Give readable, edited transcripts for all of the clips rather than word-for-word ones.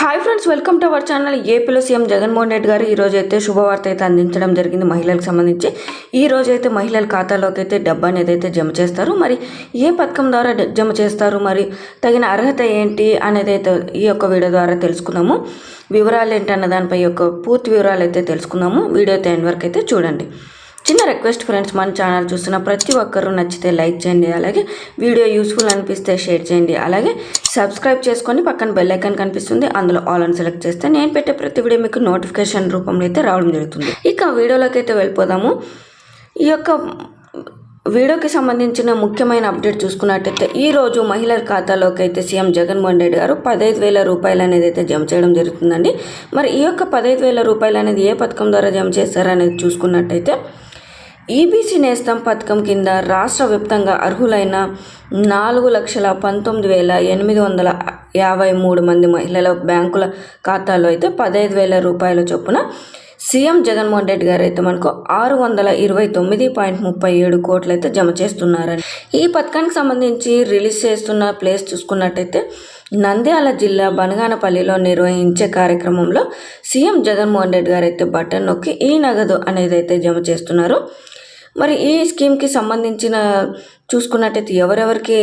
Hi friends, welcome to our channel. ఏపీలో CM Jaganmohan Reddy గారు ఈరోజు అయితే శుభవార్త అయితే అందించడం జరిగింది మహిళలకు సంబంధించి. ఈ రోజు అయితే మహిళల ఖాతాలోకి అయితే డబ్బు అనేది అయితే జమ చేస్తారు. మరి ఏ పథకం ద్వారా జమ చేస్తారు, మరి తగిన అర్హత ఏంటి అనేది అయితే ఈ యొక్క వీడియో ద్వారా తెలుసుకుందాము. వివరాలు ఏంటన్న దానిపై యొక్క పూర్తి వివరాలు అయితే తెలుసుకుందాము. వీడియో అయితే ఎండ్ వరకు అయితే చూడండి. చిన్న రిక్వెస్ట్ ఫ్రెండ్స్, మన ఛానల్ చూస్తున్న ప్రతి ఒక్కరూ నచ్చితే లైక్ చేయండి, అలాగే వీడియో యూస్ఫుల్ అనిపిస్తే షేర్ చేయండి, అలాగే సబ్స్క్రైబ్ చేసుకొని పక్కన బెల్ ఐకాన్ కనిపిస్తుంది, అందులో ఆల్ అని సెలెక్ట్ చేస్తే నేను పెట్టే ప్రతి వీడియో మీకు నోటిఫికేషన్ రూపంలో అయితే రావడం జరుగుతుంది. ఇక వీడియోలోకి అయితే వెళ్ళిపోదాము. ఈ యొక్క వీడియోకి సంబంధించిన ముఖ్యమైన అప్డేట్ చూసుకున్నట్టయితే ఈరోజు మహిళల ఖాతాలోకి అయితే సీఎం జగన్మోహన్ రెడ్డి గారు 15,000 రూపాయలు అనేది అయితే జమ చేయడం జరుగుతుందండి. మరి ఈ యొక్క 15,000 రూపాయలు అనేది ఏ పథకం ద్వారా జమ చేస్తారనేది చూసుకున్నట్టయితే ఈబీసీ నేస్తం పథకం కింద రాష్ట్ర వ్యాప్తంగా అర్హులైన 4,19,853 మంది మహిళల బ్యాంకుల ఖాతాలో అయితే 15,000 రూపాయల చొప్పున సీఎం జగన్మోహన్ రెడ్డి గారు అయితే మనకు 629.37 కోట్లు అయితే జమ చేస్తున్నారని. ఈ పథకానికి సంబంధించి రిలీజ్ చేస్తున్న ప్లేస్ చూసుకున్నట్టయితే నంద్యాల జిల్లా బనగానపల్లిలో నిర్వహించే కార్యక్రమంలో సీఎం జగన్మోహన్ రెడ్డి గారు అయితే బటన్ నొక్కి ఈ నగదు అనేది అయితే జమ చేస్తున్నారు. మరి ఈ స్కీమ్కి సంబంధించిన చూసుకున్నట్టయితే ఎవరెవరికి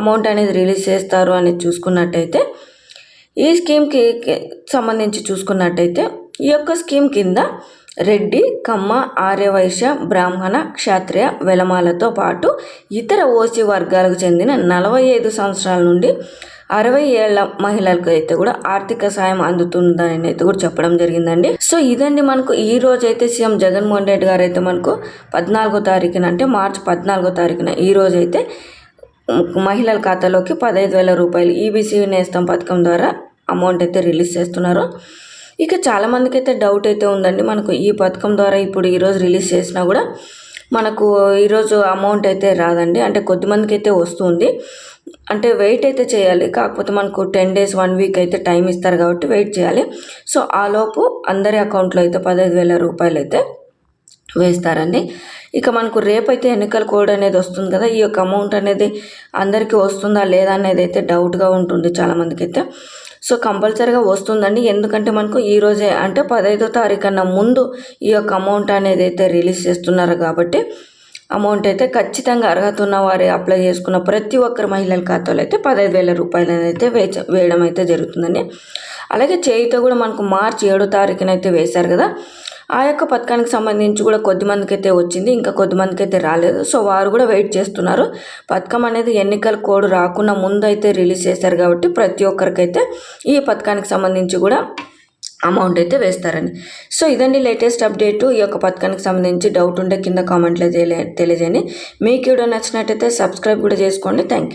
అమౌంట్ అనేది రిలీజ్ చేస్తారు అనేది చూసుకున్నట్టయితే ఈ స్కీమ్కి సంబంధించి చూసుకున్నట్టయితే ఈ యొక్క స్కీమ్ కింద రెడ్డి, కమ్మ, ఆర్యవైశ్య, బ్రాహ్మణ, క్షత్రియ, వెలమాలతో పాటు ఇతర ఓసీ వర్గాలకు చెందిన 45 సంవత్సరాల నుండి 60 ఏళ్ల మహిళలకు అయితే కూడా ఆర్థిక సాయం అందుతుందని అయితే కూడా చెప్పడం జరిగిందండి. సో ఇదండి మనకు ఈ రోజు అయితే సీఎం జగన్మోహన్ రెడ్డి గారు అయితే మనకు 14వ తారీఖున అంటే మార్చి 14వ తారీఖున ఈ రోజు అయితే మహిళల ఖాతాలోకి 15,000 రూపాయలు ఈబీసీ నేస్తం పథకం ద్వారా అమౌంట్ అయితే రిలీజ్ చేస్తున్నారు. ఇక చాలామందికి అయితే డౌట్ అయితే ఉందండి, మనకు ఈ పథకం ద్వారా ఇప్పుడు ఈరోజు రిలీజ్ చేసినా కూడా మనకు ఈరోజు అమౌంట్ అయితే రాదండి. అంటే కొద్దిమందికి అయితే వస్తుంది, అంటే వెయిట్ అయితే చేయాలి. కాకపోతే మనకు 10 days 1 week అయితే టైం ఇస్తారు కాబట్టి వెయిట్ చేయాలి. సో ఆలోపు అందరి అకౌంట్లో అయితే 15,000 రూపాయలు అయితే వేస్తారండి. ఇక మనకు రేపైతే ఎన్నికల కోడ్ అనేది వస్తుంది కదా, ఈ యొక్క అమౌంట్ అనేది అందరికీ వస్తుందా లేదా అనేది అయితే డౌట్గా ఉంటుంది చాలామందికి అయితే. సో కంపల్సరీగా వస్తుందండి, ఎందుకంటే మనకు ఈరోజే అంటే 15వ తారీఖు కన్నా ముందు ఈ యొక్క అమౌంట్ అనేది అయితే రిలీజ్ చేస్తున్నారు కాబట్టి అమౌంట్ అయితే ఖచ్చితంగా అర్హత ఉన్న వారు అప్లై చేసుకున్న ప్రతి ఒక్కరి మహిళల ఖాతాలో అయితే 15,000 రూపాయలు అయితే వేయడం అయితే జరుగుతుందండి. అలాగే చేయితో కూడా మనకు మార్చి 7వ తారీఖున అయితే వేశారు కదా, ఆ యొక్క పథకానికి సంబంధించి కూడా కొద్దిమందికి అయితే వచ్చింది, ఇంకా కొద్దిమందికి అయితే రాలేదు. సో వారు కూడా వెయిట్ చేస్తున్నారు. పథకం అనేది ఎన్నికల కోడ్ రాకుండా ముందు అయితే రిలీజ్ చేశారు కాబట్టి ప్రతి ఒక్కరికైతే ఈ పథకానికి సంబంధించి కూడా అమౌంట్ అయితే వేస్తారని. సో ఇదండి లేటెస్ట్ అప్డేటు. ఈ యొక్క పథకానికి సంబంధించి డౌట్ ఉంటే కింద కామెంట్లో తెలియజేయండి. మీకు వీడియో నచ్చినట్టయితే సబ్స్క్రైబ్ కూడా చేసుకోండి. Thank you.